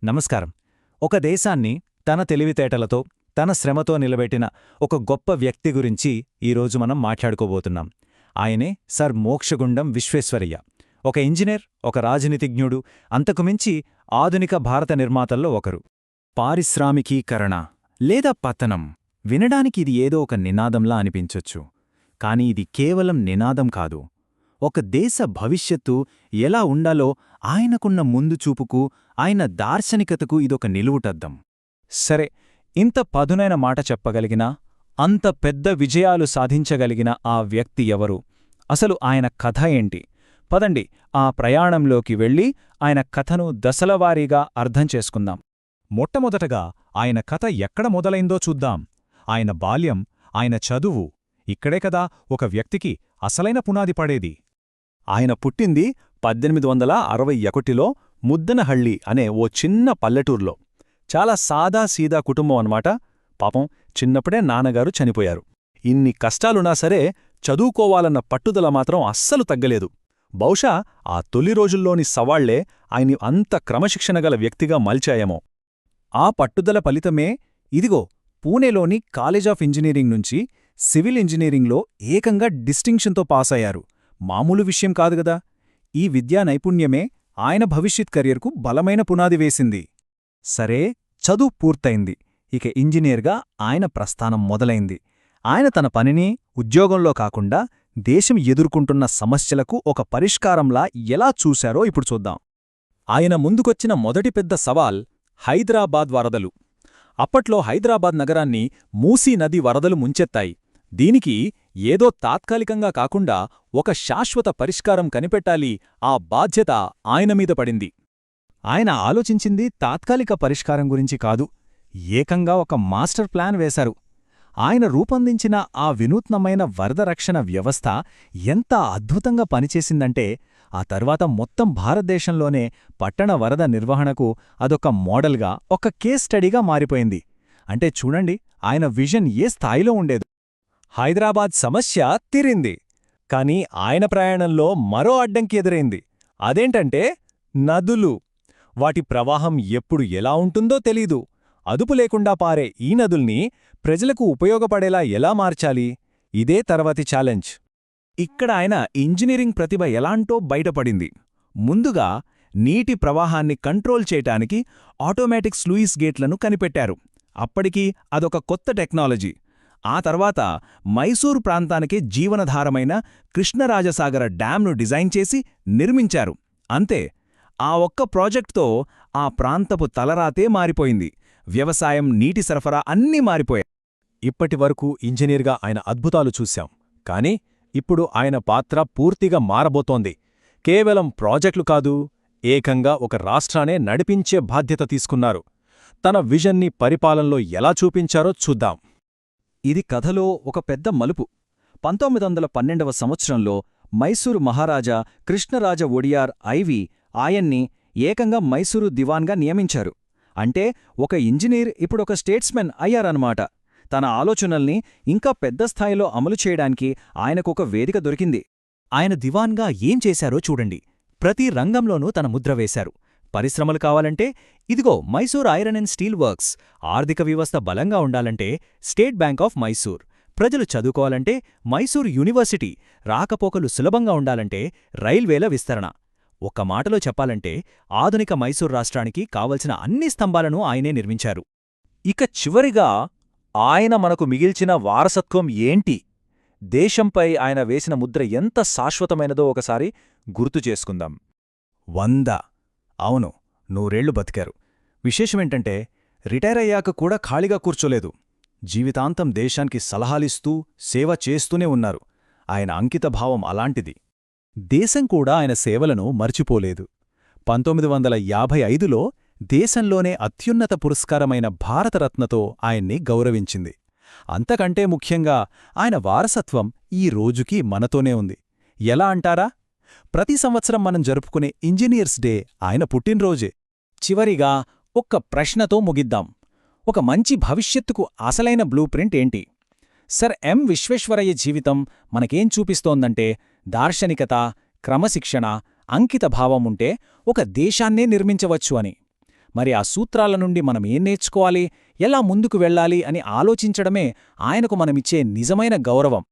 నమస్కారం. ఒక దేశాన్ని తన తెలివితేటలతో, తన శ్రమతో నిలబెట్టిన ఒక గొప్ప వ్యక్తి గురించి ఈరోజు మనం మాట్లాడుకోబోతున్నాం. ఆయనే సర్ మోక్షగుండం విశ్వేశ్వరయ్య. ఒక ఇంజనీర్, ఒక రాజనీతిజ్ఞుడు, అంతకుమించి ఆధునిక భారత నిర్మాతల్లో ఒకరు. పారిశ్రామికీకరణ లేదా పతనం వినడానికి ఇది ఏదో ఒక నినాదంలా అనిపించొచ్చు. కాని ఇది కేవలం నినాదం కాదు. ఒక దేశ భవిష్యత్తు ఎలా ఉండాలో ఆయనకున్న ముందుచూపుకు, ఆయన దార్శనికతకు ఇదొక నిలువుటద్దం. సరే, ఇంత పదునైన మాట చెప్పగలిగిన, అంత పెద్ద విజయాలు సాధించగలిగిన ఆ వ్యక్తి ఎవరు? అసలు ఆయన కథ ఏంటి? పదండి ఆ ప్రయాణంలోకి వెళ్ళి ఆయన కథను దశలవారీగా అర్థం చేసుకుందాం. మొట్టమొదటగా ఆయన కథ ఎక్కడ మొదలైందో చూద్దాం. ఆయన బాల్యం, ఆయన చదువు, ఇక్కడే కదా ఒక వ్యక్తికి అసలైన పునాది పడేది. ఆయన పుట్టింది 1861లో ముద్దనహళ్ళి అనే ఓ చిన్న పల్లెటూర్లో. చాలా సాదాసీదా కుటుంబం అన్నమాట. పాపం చిన్నప్పుడే నాన్నగారు చనిపోయారు. ఇన్ని కష్టాలున్నా సరే చదువుకోవాలన్న పట్టుదల మాత్రం అస్సలు తగ్గలేదు. బహుశా ఆ తొలి రోజుల్లోని సవాళ్లే ఆయన్ని అంత క్రమశిక్షణగల వ్యక్తిగా మలిచాయేమో. ఆ పట్టుదల ఫలితమే ఇదిగో పూణేలోని కాలేజ్ ఆఫ్ ఇంజనీరింగ్ నుంచి సివిల్ ఇంజనీరింగ్లో ఏకంగా డిస్టింక్షన్తో పాసయ్యారు. మామూలు విషయం కాదుగదా. ఈ విద్యా నైపుణ్యమే ఆయన భవిష్యత్ కెరియర్కు బలమైన పునాది వేసింది. సరే, చదువు పూర్తయింది. ఇక ఇంజనీర్గా ఆయన ప్రస్థానం మొదలైంది. ఆయన తన పనిని ఉద్యోగంలో కాకుండా దేశం ఎదుర్కొంటున్న సమస్యలకు ఒక పరిష్కారంలా ఎలా చూశారో ఇప్పుడు చూద్దాం. ఆయన ముందుకొచ్చిన మొదటి పెద్ద సవాల్ హైదరాబాద్ వరదలు. అప్పట్లో హైదరాబాద్ నగరాన్ని మూసీ నది వరదలు ముంచెత్తాయి. దీనికి ఏదో తాత్కాలికంగా కాకుండా ఒక శాశ్వత పరిష్కారం కనిపెట్టాలి. ఆ బాధ్యత ఆయన మీద పడింది. ఆయన ఆలోచించింది తాత్కాలిక పరిష్కారం గురించి కాదు, ఏకంగా ఒక మాస్టర్ ప్లాన్ వేశారు. ఆయన రూపొందించిన ఆ వినూత్నమైన వరద రక్షణ వ్యవస్థ ఎంత అద్భుతంగా పనిచేసిందంటే ఆ తర్వాత మొత్తం భారతదేశంలోనే పట్టణ వరద నిర్వహణకు అదొక మోడల్గా, ఒక కేస్ స్టడీగా మారిపోయింది. అంటే చూడండి, ఆయన విజన్ ఏ స్థాయిలో ఉండేది. హైదరాబాద్ సమస్య తీరింది. కాని ఆయన ప్రయాణంలో మరో అడ్డంకి ఎదురైంది. అదేంటంటే నదులు. వాటి ప్రవాహం ఎప్పుడు ఎలా ఉంటుందో తెలీదు. అదుపు లేకుండా పారే ఈ నదుల్ని ప్రజలకు ఉపయోగపడేలా ఎలా మార్చాలి? ఇదే తర్వాతి ఛాలెంజ్. ఇక్కడ ఆయన ఇంజనీరింగ్ ప్రతిభ ఎలాంటో బయటపడింది. ముందుగా నీటి ప్రవాహాన్ని కంట్రోల్ చేయటానికి ఆటోమేటిక్ స్లూయిస్ గేట్లను కనిపెట్టారు. అప్పటికి అదొక కొత్త టెక్నాలజీ. ఆ తర్వాత మైసూరు ప్రాంతానికి జీవనధారమైన కృష్ణరాజసాగర డ్యాంను డిజైన్ చేసి నిర్మించారు. అంతే, ఆ ఒక్క ప్రాజెక్టుతో ఆ ప్రాంతపు తలరాతే మారిపోయింది. వ్యవసాయం, నీటి సరఫరా అన్నీ మారిపోయాయి. ఇప్పటివరకు ఇంజనీర్గా ఆయన అద్భుతాలు చూశాం. కాని ఇప్పుడు ఆయన పాత్ర పూర్తిగా మారబోతోంది. కేవలం ప్రాజెక్టులు కాదు, ఏకంగా ఒక రాష్ట్రానే నడిపించే బాధ్యత తీసుకున్నారు. తన విజన్ని పరిపాలనలో ఎలా చూపించారో చూద్దాం. ఇది కథలో ఒక పెద్ద మలుపు. 1912వ సంవత్సరంలో మైసూరు మహారాజా కృష్ణరాజ ఒడియార్ ఐవి ఆయన్ని ఏకంగా మైసూరు దివాన్గా నియమించారు. అంటే ఒక ఇంజనీర్ ఇప్పుడొక స్టేట్స్మెన్ అయ్యారన్నమాట. తన ఆలోచనల్ని ఇంకా పెద్ద స్థాయిలో అమలు చేయడానికి ఆయనకొక వేదిక దొరికింది. ఆయన దివాన్గా ఏం చేశారో చూడండి. ప్రతి రంగంలోనూ తన ముద్ర వేశారు. పరిశ్రమలు కావాలంటే ఇదిగో Mysore iron and steel works. ఆర్థిక వ్యవస్థ బలంగా ఉండాలంటే స్టేట్ బ్యాంక్ ఆఫ్ మైసూర్. ప్రజలు చదువుకోవాలంటే మైసూర్ యూనివర్సిటీ. రాకపోకలు సులభంగా ఉండాలంటే రైల్వేల విస్తరణ. ఒక్క మాటలో చెప్పాలంటే ఆధునిక మైసూర్ రాష్ట్రానికి కావలసిన అన్ని స్తంభాలను ఆయనే నిర్మించారు. ఇక చివరిగా ఆయన మనకు మిగిల్చిన వారసత్వం ఏంటి? దేశంపై ఆయన వేసిన ముద్ర ఎంత శాశ్వతమైనదో ఒకసారి గుర్తు చేసుకుందాం. 100. అవును, 100 బతికారు. విశేషమేంటంటే రిటైర్ అయ్యాక కూడా ఖాళీగా కూర్చోలేదు. జీవితాంతం దేశానికి సలహాలిస్తూ, సేవ చేస్తూనే ఉన్నారు. ఆయన అంకితభావం అలాంటిది. దేశం కూడా ఆయన సేవలను మర్చిపోలేదు. 1955లో దేశంలోనే అత్యున్నత పురస్కారమైన భారతరత్నతో ఆయన్ని గౌరవించింది. అంతకంటే ముఖ్యంగా ఆయన వారసత్వం ఈ రోజుకీ మనతోనే ఉంది. ఎలా అంటారా? ప్రతి సంవత్సరం మనం జరుపుకునే ఇంజనీర్స్ డే ఆయన పుట్టినరోజే. చివరిగా ఒక్క ప్రశ్నతో ముగిద్దాం. ఒక మంచి భవిష్యత్తుకు అసలైన బ్లూ ప్రింట్ ఏంటి? సర్ ఎం విశ్వేశ్వరయ్య జీవితం మనకేం చూపిస్తోందంటే దార్శనికత, క్రమశిక్షణ, అంకితభావం ఉంటే ఒక దేశాన్నే నిర్మించవచ్చు అని. మరి ఆ సూత్రాల నుండి మనం ఏం నేర్చుకోవాలి, ఎలా ముందుకు వెళ్ళాలి అని ఆలోచించడమే ఆయనకు మనమిచ్చే నిజమైన గౌరవం.